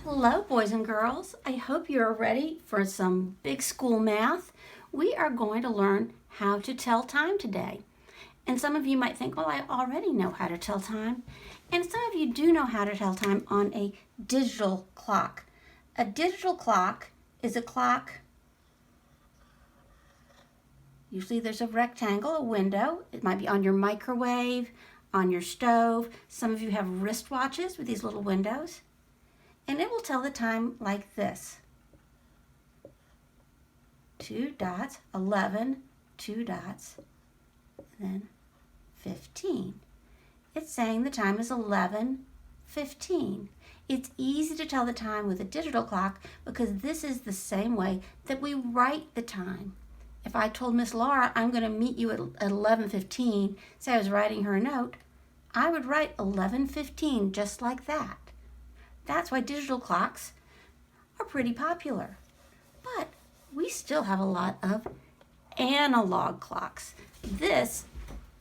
Hello, boys and girls. I hope you're ready for some big school math. We are going to learn how to tell time today. And some of you might think, well, I already know how to tell time. And some of you do know how to tell time on a digital clock. A digital clock is a clock. Usually there's a rectangle, a window. It might be on your microwave, on your stove. Some of you have wristwatches with these little windows. And it will tell the time like this. 2 dots, 11, 2 dots, then 15. It's saying the time is 11:15. It's easy to tell the time with a digital clock because this is the same way that we write the time. If I told Miss Laura I'm going to meet you at 11:15, say I was writing her a note, I would write 11:15 just like that. That's why digital clocks are pretty popular. But we still have a lot of analog clocks. This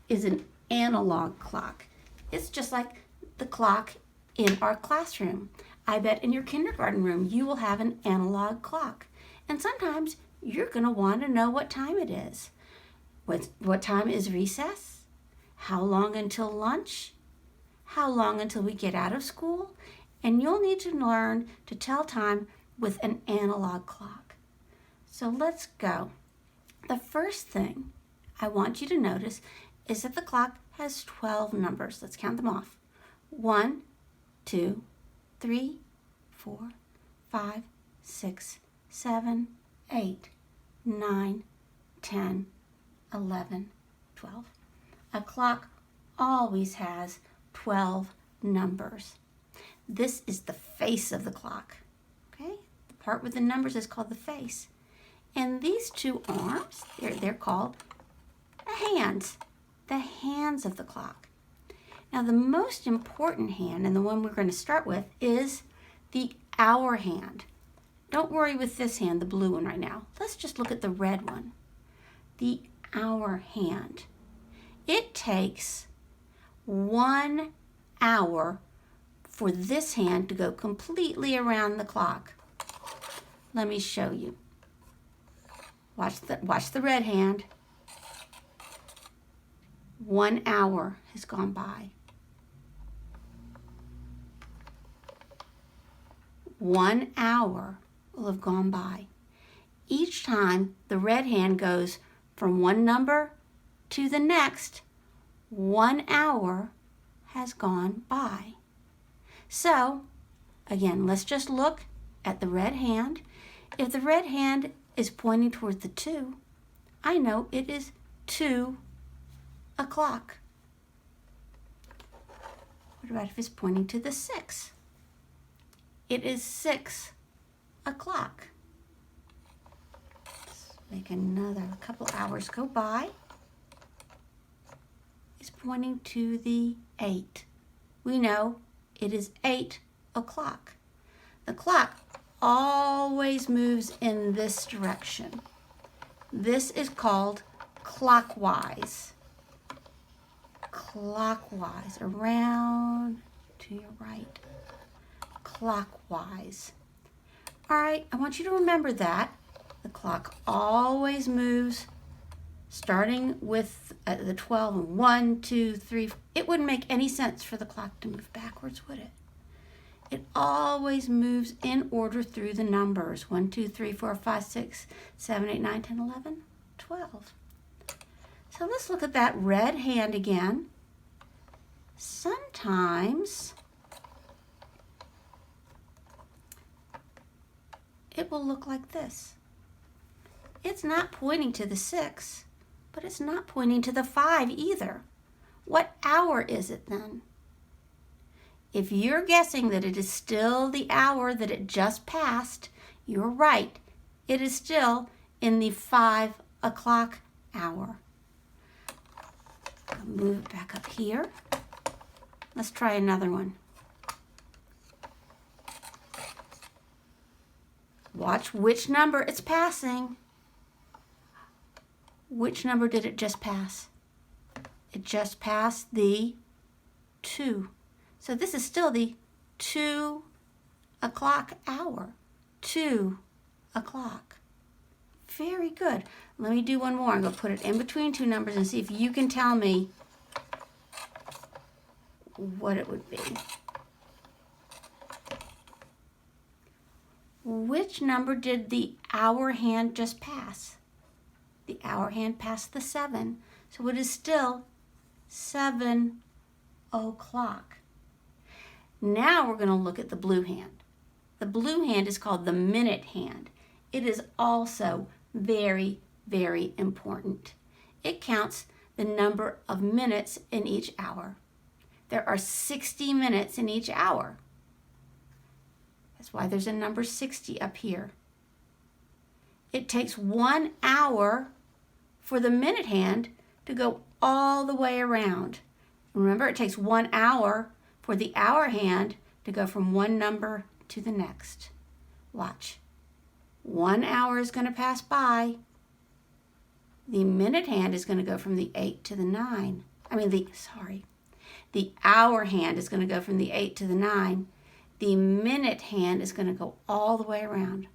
is an analog clock. It's just like the clock in our classroom. I bet in your kindergarten room you will have an analog clock. And sometimes you're going to want to know what time it is. What time is recess? How long until lunch? How long until we get out of school? And you'll need to learn to tell time with an analog clock. So let's go. The first thing I want you to notice is that the clock has 12 numbers. Let's count them off. 1, 2, 3, 4, 5, 6, 7, 8, 9, 10, 11, 12. A clock always has 12 numbers. This is the face of the clock, okay? The part with the numbers is called the face. And these two arms, they're called the hands of the clock. Now the most important hand, and the one we're going to start with, is the hour hand. Don't worry with this hand, the blue one right now. Let's just look at the red one, the hour hand. It takes 1 hour for this hand to go completely around the clock. Let me show you. Watch the red hand. 1 hour has gone by. 1 hour will have gone by. Each time the red hand goes from one number to the next, 1 hour has gone by. So, again, let's just look at the red hand. If the red hand is pointing towards the 2, I know it is 2 o'clock. What about if it's pointing to the 6? It is 6 o'clock. Let's make another couple hours go by. It's pointing to the 8. We know it is 8 o'clock. The clock always moves in this direction. This is called clockwise. Clockwise, around to your right. Clockwise. All right, I want you to remember that. The clock always moves starting with the 12 and 1, 2, 3. It wouldn't make any sense for the clock to move backwards, would it? It always moves in order through the numbers. 1, 2, 3, 4, 5, 6, 7, 8, 9, 10, 11, 12. So let's look at that red hand again. Sometimes it will look like this. It's not pointing to the 6. But it's not pointing to the 5 either. What hour is it then? If you're guessing that it is still the hour that it just passed, you're right. It is still in the 5 o'clock hour. I'll move it back up here. Let's try another one. Watch which number it's passing. Which number did it just pass? It just passed the 2. So this is still the 2 o'clock hour. 2 o'clock. Very good. Let me do one more. I'm going to put it in between two numbers and see if you can tell me what it would be. Which number did the hour hand just pass? The hour hand passed the 7. So it is still 7 o'clock. Now we're going to look at the blue hand. The blue hand is called the minute hand. It is also very, very important. It counts the number of minutes in each hour. There are 60 minutes in each hour. That's why there's a number 60 up here. It takes 1 hour for the minute hand to go all the way around. Remember, it takes 1 hour for the hour hand to go from one number to the next. Watch. 1 hour is going to pass by. The minute hand is going to go from the 8 to the 9. The hour hand is going to go from the 8 to the 9. The minute hand is going to go all the way around.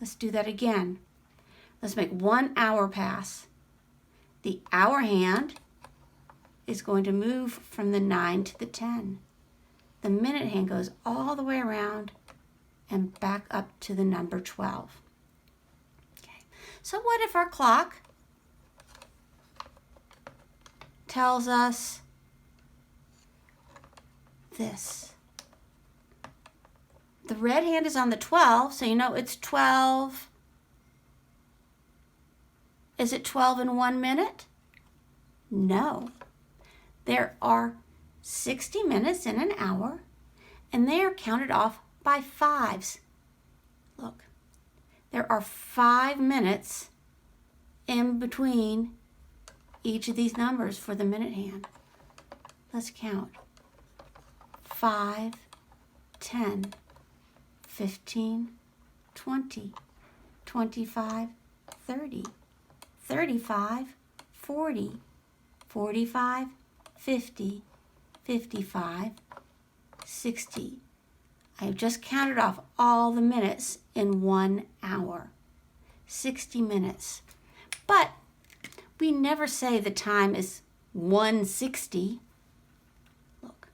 Let's do that again. Let's make 1 hour pass. The hour hand is going to move from the 9 to the 10. The minute hand goes all the way around and back up to the number 12. Okay. So what if our clock tells us this? The red hand is on the 12, so you know it's 12. Is it 12 in 1 minute? No. There are 60 minutes in an hour, and they are counted off by 5s. Look, there are 5 minutes in between each of these numbers for the minute hand. Let's count. 5, 10, 15, 20, 25, 30, 35, 40, 45, 50, 55, 60. I have just counted off all the minutes in 1 hour. 60 minutes. But we never say the time is 1:60. Look.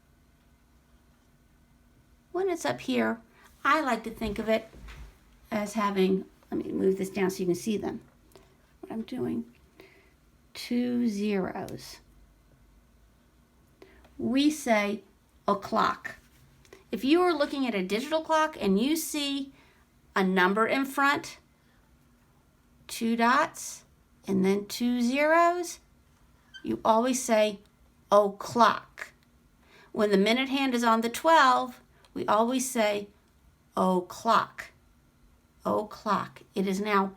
When it's up here, I like to think of it as having, let me move this down so you can see them. What I'm doing. 2 zeros. We say o'clock. If you are looking at a digital clock and you see a number in front, 2 dots, and then 2 zeros, you always say o'clock. When the minute hand is on the 12, we always say o'clock. O'clock. It is now,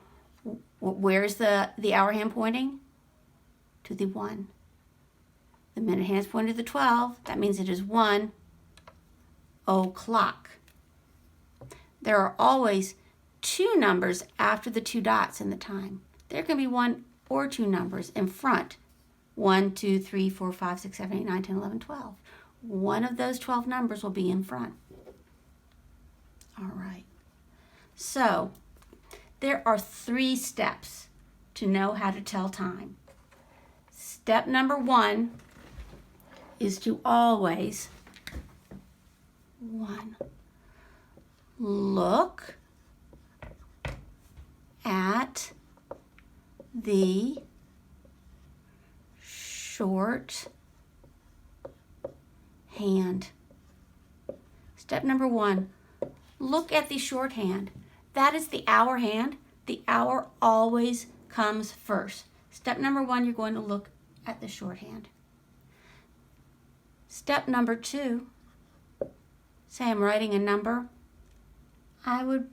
where is the hour hand pointing? To the 1. The minute hand is pointing to the 12. That means it is 1 o'clock. There are always 2 numbers after the 2 dots in the time. There can be 1 or 2 numbers in front. 1, 2, 3, 4, 5, 6, 7, 8, 9, 10, 11, 12. One of those 12 numbers will be in front. All right. So, there are 3 steps to know how to tell time. Step number 1 is to always, 1, look at the short hand. Step number 1, look at the short hand. That is the hour hand. The hour always comes first. Step number 1, you're going to look at the short hand. Step number 2, say I'm writing a number, I would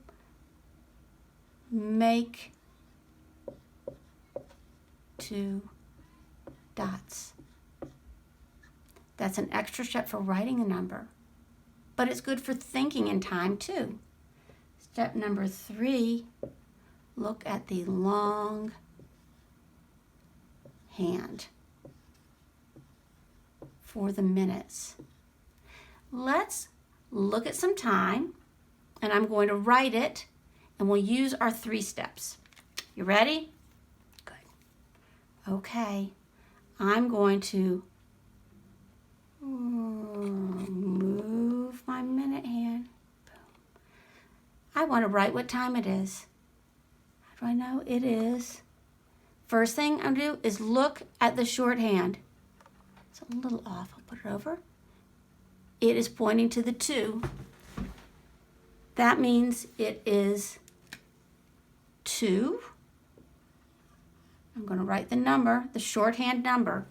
make 2 dots. That's an extra step for writing a number, but it's good for thinking in time too. Step number 3, look at the long hand for the minutes. Let's look at some time and I'm going to write it, and we'll use our 3 steps. You ready? Good. Okay, I'm going to move my minute hand. I want to write what time it is. How do I know? It is. First thing I'm going to do is look at the shorthand. It's a little off. I'll put it over. It is pointing to the 2. That means it is 2. I'm going to write the number, the shorthand number.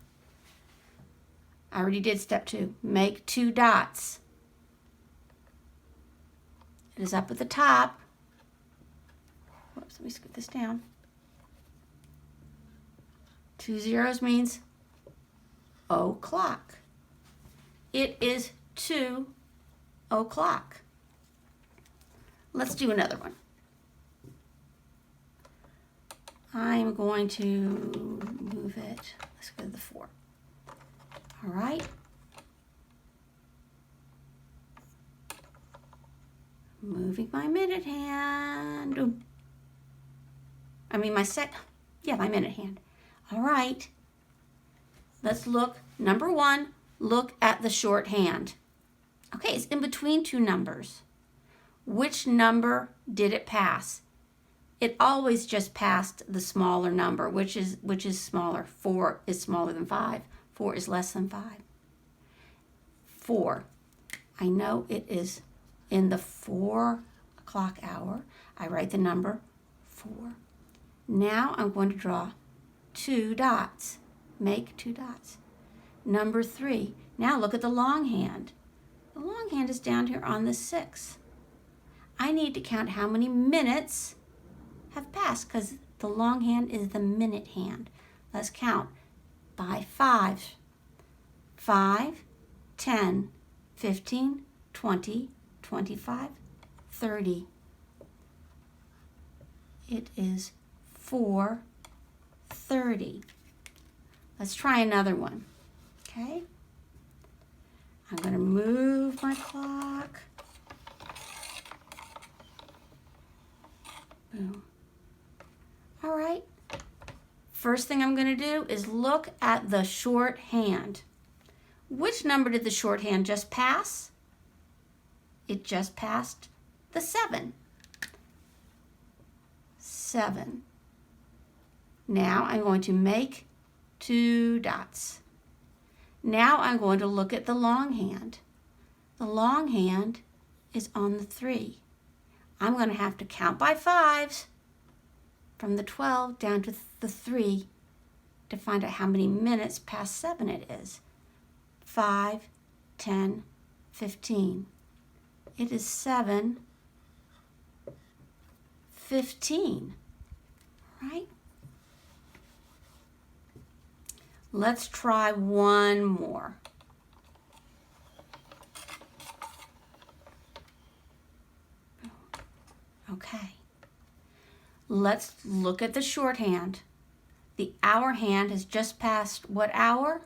I already did step 2. Make 2 dots. It is up at the top. Whoops, let me scoot this down. 2 zeros means o'clock. It is 2 o'clock. Let's do another one. I'm going to move it. Let's go to the 4. All right. Moving my minute hand. My minute hand. All right. Let's look. Number 1, look at the shorthand. Okay, it's in between 2 numbers. Which number did it pass? It always just passed the smaller number, which is smaller. 4 is smaller than 5. 4 is less than 5. 4. I know it is in the 4 o'clock hour. I write the number 4. Now I'm going to draw 2 dots. Make 2 dots. Number 3. Now look at the long hand. The long hand is down here on the 6. I need to count how many minutes have passed because the long hand is the minute hand. Let's count by 5. 5, 10, 15, 20, 25, 30. It is 4:30. Let's try another one. Okay? I'm going to move my clock. Boom. All right. First thing I'm going to do is look at the shorthand. Which number did the shorthand just pass? It just passed the 7. 7. Now I'm going to make 2 dots. Now I'm going to look at the long hand. The long hand is on the 3. I'm going to have to count by 5s from the 12 down to the 3 to find out how many minutes past 7 it is. 5, 10, 15. It is 7:15. Right? Let's try one more. Okay. Let's look at the shorthand. The hour hand has just passed what hour?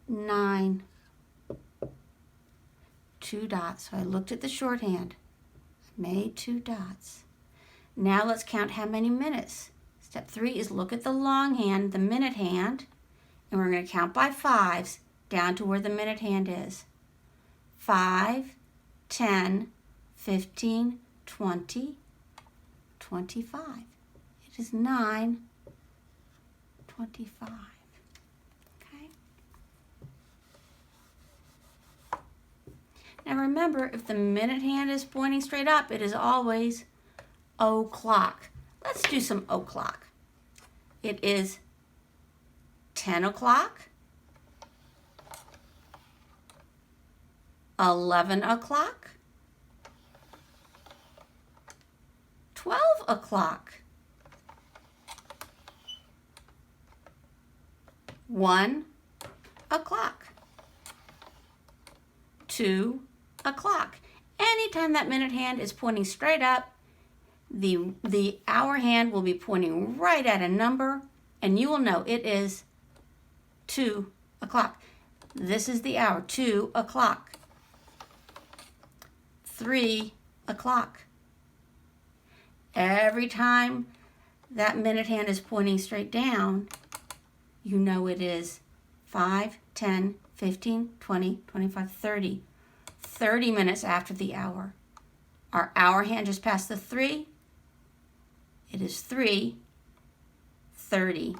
9. 2 dots. So I looked at the shorthand. I made 2 dots. Now let's count how many minutes. Step 3 is look at the long hand, the minute hand, and we're going to count by 5s down to where the minute hand is. 5, 10, 15, 20, 25. It is 9:25. Okay? Now remember, if the minute hand is pointing straight up, it is always o'clock. Let's do some o'clock. It is 10 o'clock, 11 o'clock, 12 o'clock, 1 o'clock, 2 o'clock. Anytime that minute hand is pointing straight up, the hour hand will be pointing right at a number, and you will know it is 2 o'clock. This is the hour, 2 o'clock. 3 o'clock. Every time that minute hand is pointing straight down, you know it is 5, 10, 15, 20, 25, 30. 30 minutes after the hour. Our hour hand just passed the 3. It is 3:30.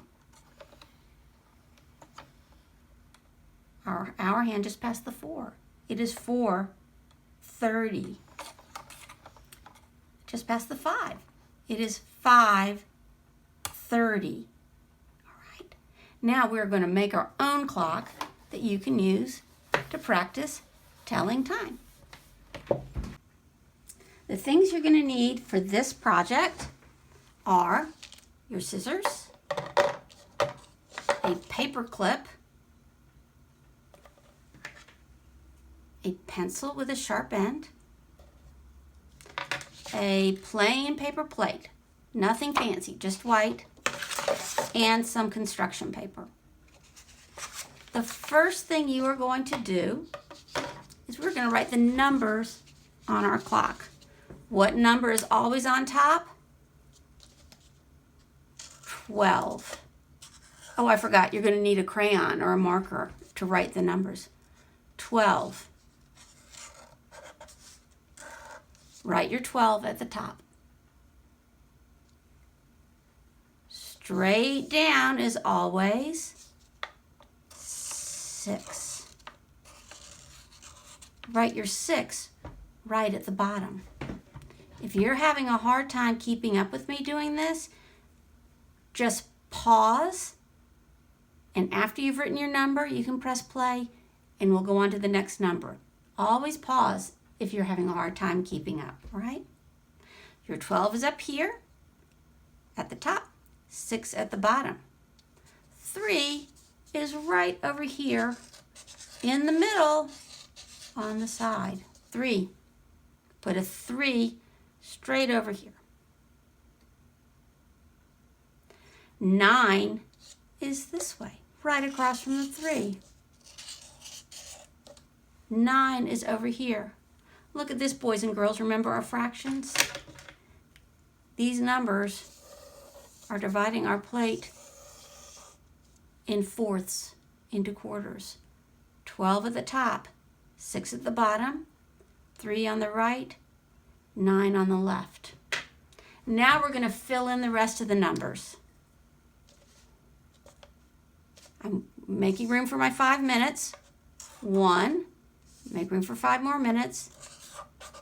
Our hour hand just passed the 4. It is 4:30. Just past the 5. It is 5:30. All right. Now we're going to make our own clock that you can use to practice telling time. The things you're going to need for this project are your scissors, a paper clip, a pencil with a sharp end, a plain paper plate, nothing fancy, just white, and some construction paper. The first thing you are going to do is we're going to write the numbers on our clock. What number is always on top? 12. Oh, I forgot, you're going to need a crayon or a marker to write the numbers. 12. Write your 12 at the top. Straight down is always 6. Write your 6 right at the bottom. If you're having a hard time keeping up with me doing this, just pause, and after you've written your number, you can press play, and we'll go on to the next number. Always pause if you're having a hard time keeping up, all right? Your 12 is up here at the top, 6 at the bottom. 3 is right over here in the middle on the side. 3. Put a 3 straight over here. 9 is this way, right across from the 3. 9 is over here. Look at this, boys and girls. Remember our fractions? These numbers are dividing our plate in fourths, into quarters. 12 at the top, 6 at the bottom, 3 on the right, 9 on the left. Now we're going to fill in the rest of the numbers. I'm making room for my 5 minutes. 1, make room for 5 more minutes.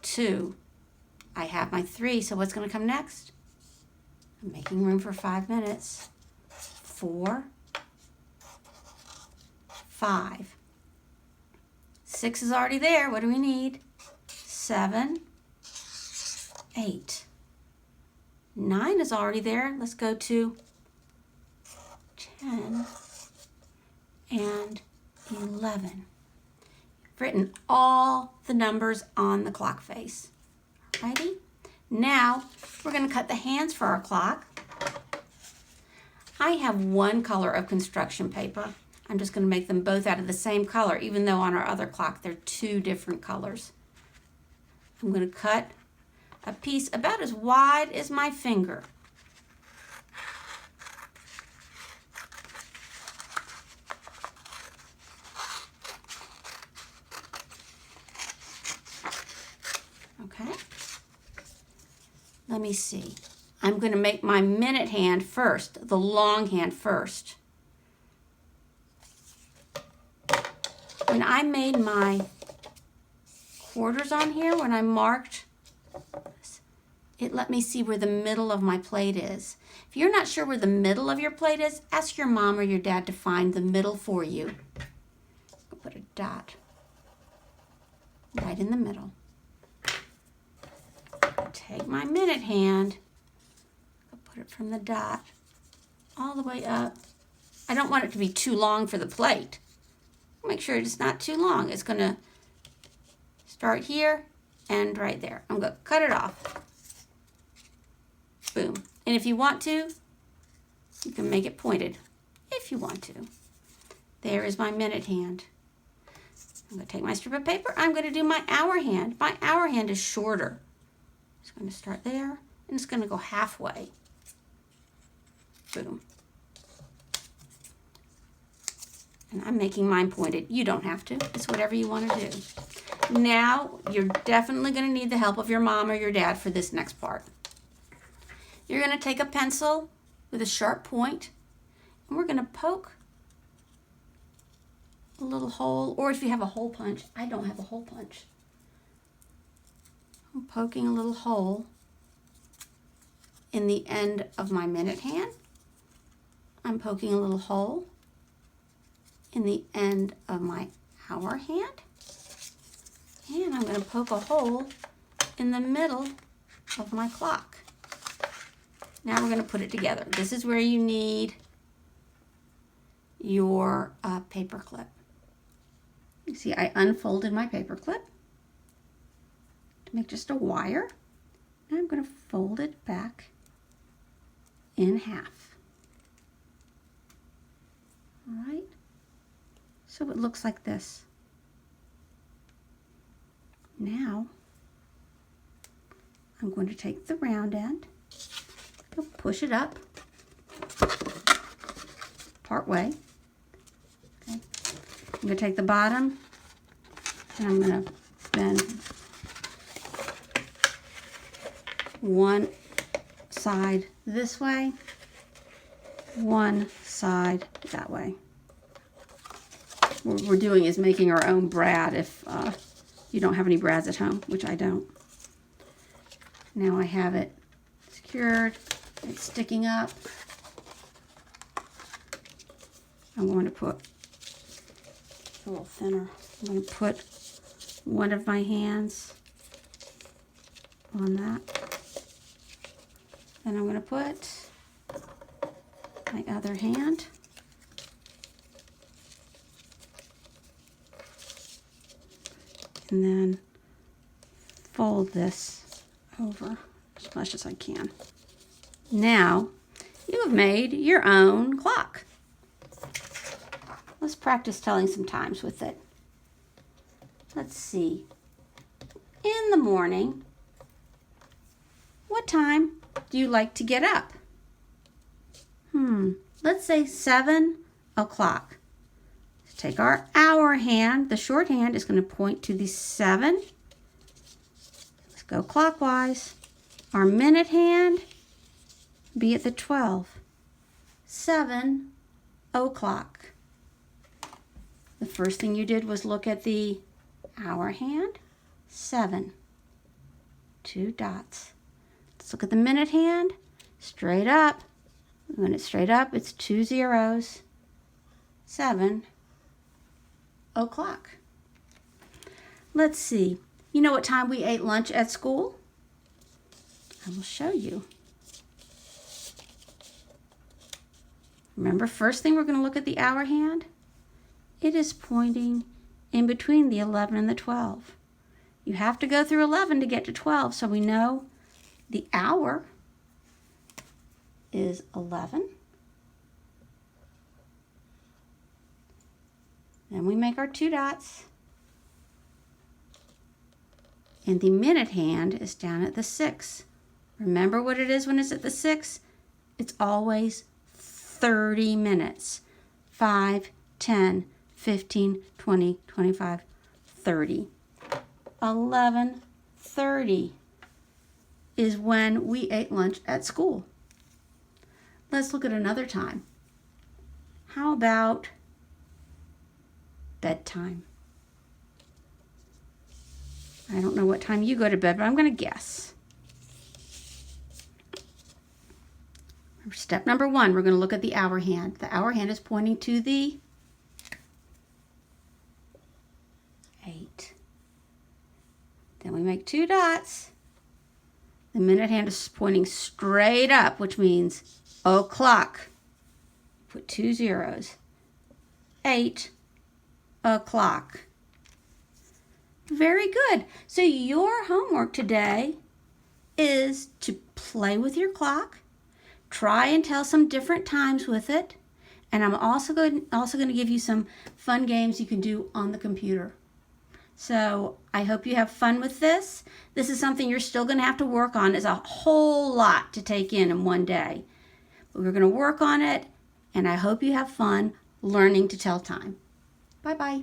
2, I have my 3, so what's going to come next? I'm making room for 5 minutes. 4, 5. 6 is already there. What do we need? 7, 8. 9 is already there. Let's go to 10 and 11. I've written all the numbers on the clock face. Alrighty? Now we're going to cut the hands for our clock. I have one color of construction paper. I'm just going to make them both out of the same color, even though on our other clock they're 2 different colors. I'm going to cut a piece about as wide as my finger. Okay. Let me see. I'm going to make my minute hand first, the long hand first. When I made my quarters on here, when I marked, it let me see where the middle of my plate is. If you're not sure where the middle of your plate is, ask your mom or your dad to find the middle for you. I'll put a dot right in the middle. Take my minute hand, I'll put it from the dot all the way up. I don't want it to be too long for the plate. Make sure it's not too long. It's going to start here and right there. I'm going to cut it off. Boom. And if you want to, you can make it pointed if you want to. There is my minute hand. I'm going to take my strip of paper. I'm going to do my hour hand. My hour hand is shorter. It's going to start there, and it's going to go halfway. Boom. And I'm making mine pointed. You don't have to. It's whatever you want to do. Now, you're definitely going to need the help of your mom or your dad for this next part. You're going to take a pencil with a sharp point, and we're going to poke a little hole, or if you have a hole punch. I don't have a hole punch. I'm poking a little hole in the end of my minute hand. I'm poking a little hole in the end of my hour hand. And I'm going to poke a hole in the middle of my clock. Now we're going to put it together. This is where you need your paper clip. You see, I unfolded my paper clip to make just a wire. And I'm going to fold it back in half. All right. So it looks like this. Now, I'm going to take the round end, push it up part way. Okay. I'm going to take the bottom and I'm going to bend one side this way, one side that way. What we're doing is making our own brad if you don't have any brads at home, which I don't. Now I have it secured. It's sticking up. I'm going to put a little thinner. I'm going to put one of my hands on that. Then I'm going to put my other hand and then fold this over as much as I can. Now you have made your own clock. Let's practice telling some times with it. Let's see. In the morning, what time do you like to get up? Let's say 7 o'clock. Take our hour hand. The short hand is going to point to the 7. Let's go clockwise. Our minute hand, be at the 12. 7 o'clock. The first thing you did was look at the hour hand. 7. 2 dots. Let's look at the minute hand. Straight up. When it's straight up, it's 2 zeros. 7 o'clock. Let's see. You know what time we ate lunch at school? I will show you. Remember, first thing we're going to look at the hour hand. It is pointing in between the 11 and the 12. You have to go through 11 to get to 12, so we know the hour is 11. Then we make our 2 dots. And the minute hand is down at the 6. Remember what it is when it's at the 6? It's always 30 minutes. 5, 10, 15, 20, 25, 30. 11:30 is when we ate lunch at school. Let's look at another time. How about bedtime? I don't know what time you go to bed, but I'm going to guess. Step number 1, we're going to look at the hour hand. The hour hand is pointing to the 8. Then we make 2 dots. The minute hand is pointing straight up, which means o'clock. Put 2 zeros. 8 o'clock. Very good. So your homework today is to play with your clock. Try and tell some different times with it. And I'm also going to give you some fun games you can do on the computer. So I hope you have fun with this. This is something you're still going to have to work on. It's a whole lot to take in one day. But we're going to work on it, and I hope you have fun learning to tell time. Bye-bye.